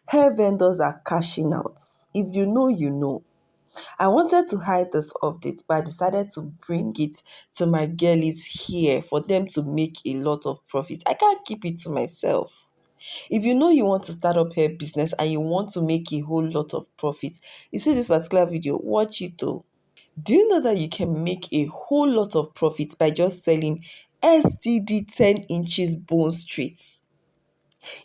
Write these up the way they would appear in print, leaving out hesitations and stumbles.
Hair vendors are cashing out. If you know, you know. I wanted to hide this update, but I decided to bring it to my girlies here for them to make a lot of profit. I can't keep it to myself. If you know you want to start up hair business and you want to make a whole lot of profit, you see this particular video, watch it though. Do you know that you can make a whole lot of profit by just selling SDD 10 inches bone straight?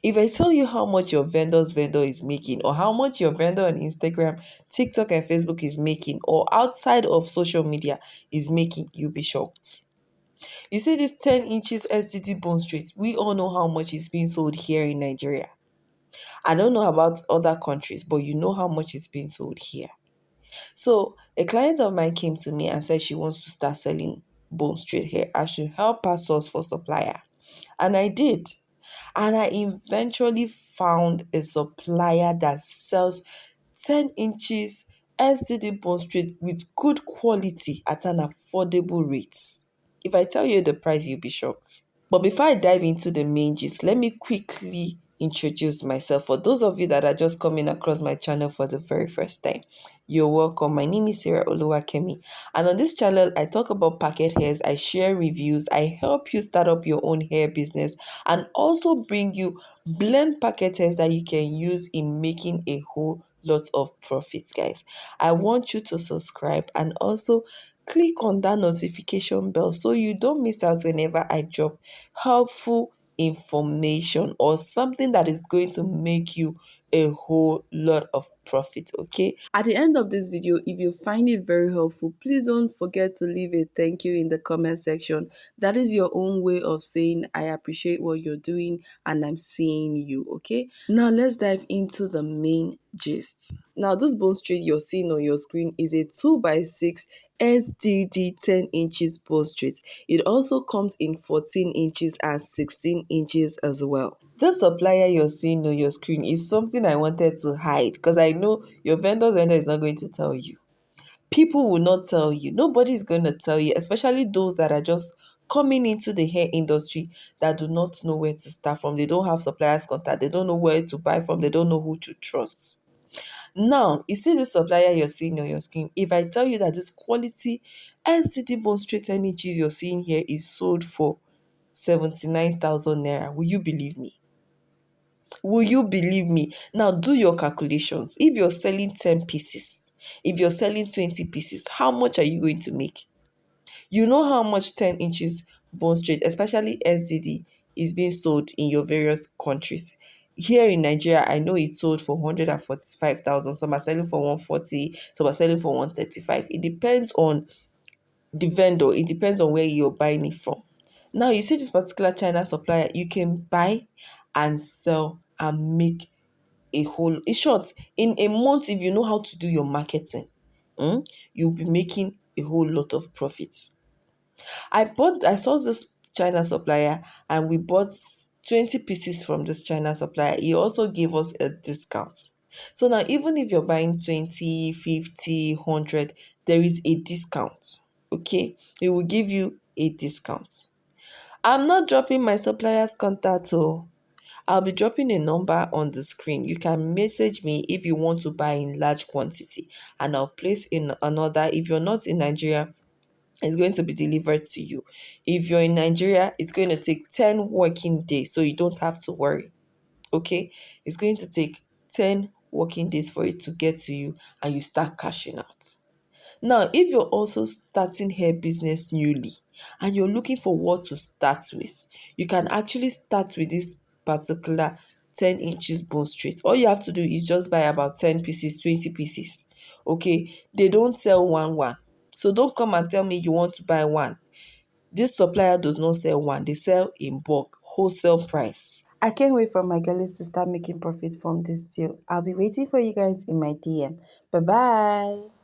If I tell you how much your vendor's vendor is making, or how much your vendor on Instagram, TikTok, and Facebook is making, or outside of social media is making, you'll be shocked. You see, this 10 inches SDD bone straight, we all know how much is being sold here in Nigeria. I don't know about other countries, but you know how much it's being sold here. So a client of mine came to me and said she wants to start selling bone straight hair. I should help her source for supplier. And I did. And I eventually found a supplier that sells 10 inches SDD bone straight with good quality at an affordable rate. If I tell you the price, you'll be shocked. But before I dive into the main gist, let me quickly introduce myself. For those of you that are just coming across my channel for the very first time, you're welcome. My name is Sarah Oluwakemi, and on this channel, I talk about packet hairs, I share reviews, I help you start up your own hair business, and also bring you blend packet hairs that you can use in making a whole lot of profits, guys. I want you to subscribe and also click on that notification bell so you don't miss out whenever I drop helpful information or something that is going to make you a whole lot of profit. Okay, at the end of this video, if you find it very helpful, please don't forget to leave a thank you in the comment section. That is your own way of saying I appreciate what you're doing and I'm seeing you. Okay, now let's dive into the main gist. Now this bone straight you're seeing on your screen is a 2x6 SDD 10 inches bone straight. It also comes in 14 inches and 16 inches as well. The supplier you're seeing on your screen is something I wanted to hide because I know your vendor's vendor is not going to tell you. People will not tell you. Nobody is going to tell you, especially those that are just coming into the hair industry that do not know where to start from. They don't have suppliers contact. They don't know where to buy from. They don't know who to trust. Now, you see this supplier you're seeing on your screen. If I tell you that this quality STD bone straight energies you're seeing here is sold for 79,000 naira, will you believe me? Will you believe me? Now, do your calculations. If you're selling 10 pieces, if you're selling 20 pieces, how much are you going to make? You know how much 10 inches bone straight, especially SDD, is being sold in your various countries. Here in Nigeria, I know it's sold for 145,000. Some are selling for 140, some are selling for 135. It depends on the vendor. It depends on where you're buying it from. Now, you see this particular China supplier, you can buy and sell and make a whole... In short, in a month, if you know how to do your marketing, you'll be making a whole lot of profits. I saw this China supplier and we bought 20 pieces from this China supplier. He also gave us a discount. So now even if you're buying 20, 50, 100, there is a discount. Okay, it will give you a discount. I'm not dropping my supplier's contact, so I'll be dropping a number on the screen. You can message me if you want to buy in large quantity and I'll place in another. If you're not in Nigeria, it's going to be delivered to you. If you're in Nigeria, it's going to take 10 working days, so you don't have to worry. Okay? It's going to take 10 working days for it to get to you and you start cashing out. Now, if you're also starting hair business newly and you're looking for what to start with, you can actually start with this particular 10 inches bone straight. All you have to do is just buy about 10 pieces, 20 pieces. Okay? They don't sell one. So don't come and tell me you want to buy one. This supplier does not sell one. They sell in bulk, wholesale price. I can't wait for my girls to start making profits from this deal. I'll be waiting for you guys in my DM. Bye-bye.